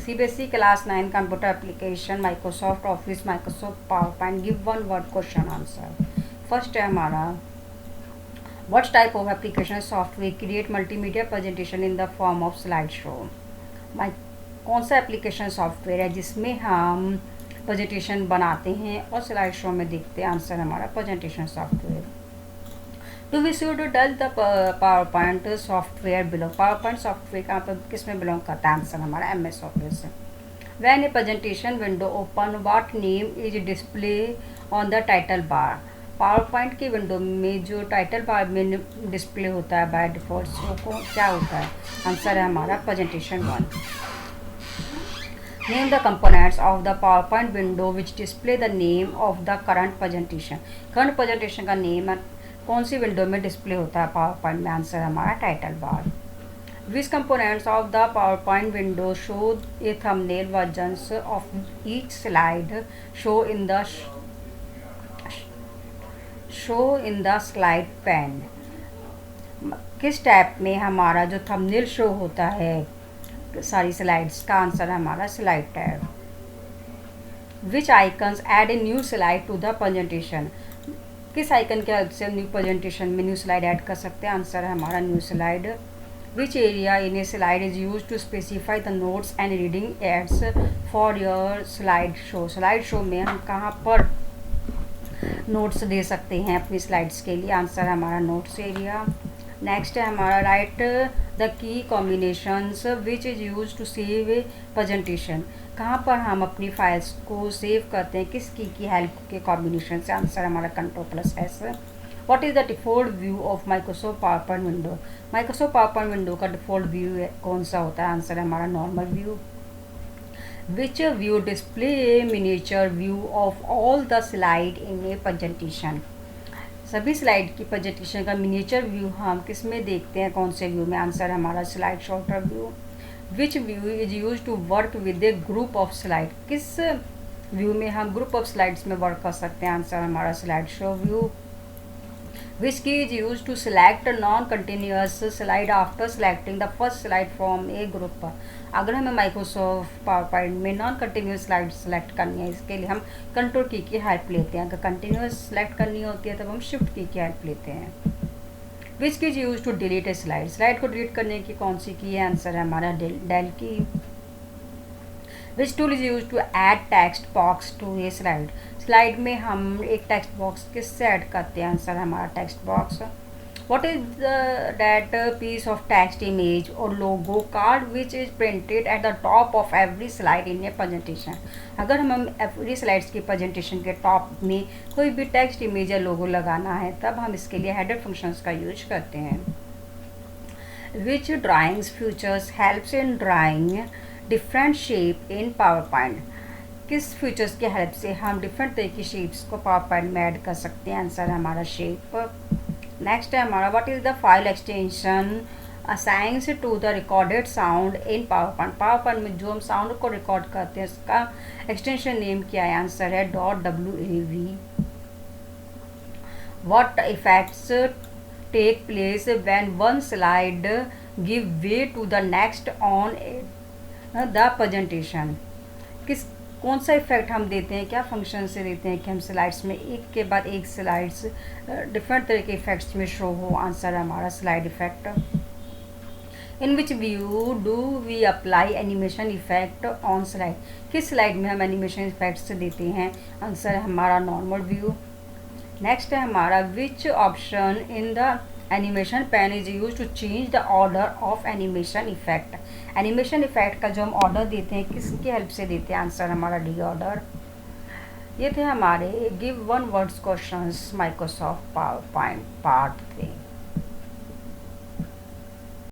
CBSE class 9 computer application Microsoft office Microsoft power point give one word question answer. First है हमारा what type of application software create multimedia presentation in the form of slide show. कौन सा application software है जिसमें हम presentation बनाते हैं और स्लाइड शो में देखते हैं। आंसर हमारा presentation software. To be sure to tell the PowerPoint software belong. PowerPoint software कहाँ पर किस में बिलोंग करता है। आंसर हमारा MS ऑफिस है। When A presentation window open what name is display on the title bar. Power point की window में जो टाइटल बार में डिस्प्ले होता है बाय डिफॉल्ट को क्या होता है। आंसर है हमारा presentation 1। Name the components of the power point window which display the name of the current presentation. Current presentation का नेम कौन सी विंडो में डिस्प्ले होता है पावर पॉइंट में। आंसर हमारा title bar. Which components of the power point window show A thumbnail versions of each slide show in the slide pan. किस tab में हमारा जो थंबनेल शो होता है सारी स्लाइड्स का। आंसर है हमारा slide tab. Which icons add a new slide to the presentation. किस आइकन के हेल्प से हम न्यू प्रेजेंटेशन में न्यू स्लाइड ऐड कर सकते हैं। आंसर है हमारा new slide. Which area in a slide is use to specify the notes and reading aids for your slide show. Slide show में हम कहाँ पर नोट्स दे सकते हैं अपनी स्लाइड्स के लिए। आंसर है हमारा नोट्स एरिया। नेक्स्ट है हमारा write the key combinations which is use to save a presentation. कहाँ पर हम अपनी फाइल्स को सेव करते हैं किस की हेल्प के कॉम्बिनेशन से। आंसर हमारा Ctrl+S। What is the default view of Microsoft power point window. Microsoft power point window का डिफ़ॉल्ट व्यू कौन सा होता है। आंसर है हमारा normal view. Which view display miniature view of all the slide in a presentation. सभी slide की presentation का मिनिएचर व्यू हम किस में देखते हैं कौन से व्यू में। आंसर हमारा slide sorter view. Which view is use to work with a group of slide. किस व्यू में हम ग्रुप ऑफ स्लाइड्स में वर्क कर सकते हैं। आंसर हमारा slide show view. Which key is use to select non continuous slide after selecting the first slide from a group. अगर हमें माइक्रोसॉफ्ट पावर पॉइंट में नॉन कंटिन्यूअस स्लाइड सेलेक्ट करनी है इसके लिए हम कंट्रोल की हेल्प लेते हैं। अगर कंटिन्यूअस सेलेक्ट करनी होती है तब हम शिफ्ट की हेल्प लेते हैं। Which key is use to delete a slide. Slide को डिलीट करने की कौन सी की है। आंसर है हमारा del key. Which tool is use to add text box to a slide. Slide में हम एक टेक्स्ट बॉक्स किससे ऐड करते हैं। आंसर हमारा text box. What is that piece of text image और logo card which is printed at the top of every slide in a presentation. अगर हम एवरी स्लाइड्स की प्रेजेंटेशन के टॉप में कोई भी टेक्स्ट इमेज या लोगो लगाना है तब हम इसके लिए हेडर फंक्शंस का यूज करते हैं। Which drawings features helps in drawing different shape in PowerPoint. किस फीचर्स की हेल्प से हम डिफरेंट तरह की शेप्स को पावर पॉइंट में ऐड कर सकते हैं। आंसर है हमारा शेप। नेक्स्ट है हमारा what is the file extension assigns to the recorded sound in PowerPoint. PowerPoint में जो हम साउंड को रिकॉर्ड करते हैं उसका एक्सटेंशन नेम क्या है। आंसर है .wav। What effects take place when one slide give way to the next on the presentation. कौन सा इफेक्ट हम देते हैं क्या फंक्शन से देते हैं कि हम स्लाइड्स में एक के बाद एक स्लाइड्स डिफरेंट तरह के इफेक्ट्स में शो हो। आंसर है हमारा slide effect. In which view do we apply animation effect on slide. किस स्लाइड में हम एनिमेशन इफेक्ट्स देते हैं। आंसर है हमारा नॉर्मल व्यू। नेक्स्ट है हमारा which option in the animation pane is use to change the order of animation effect. Animation effect का जो हम ऑर्डर देते हैं किसकी हेल्प से देते हैं। आंसर हमारा डी ऑर्डर। ये थे हमारे give one words questions Microsoft power point part 3।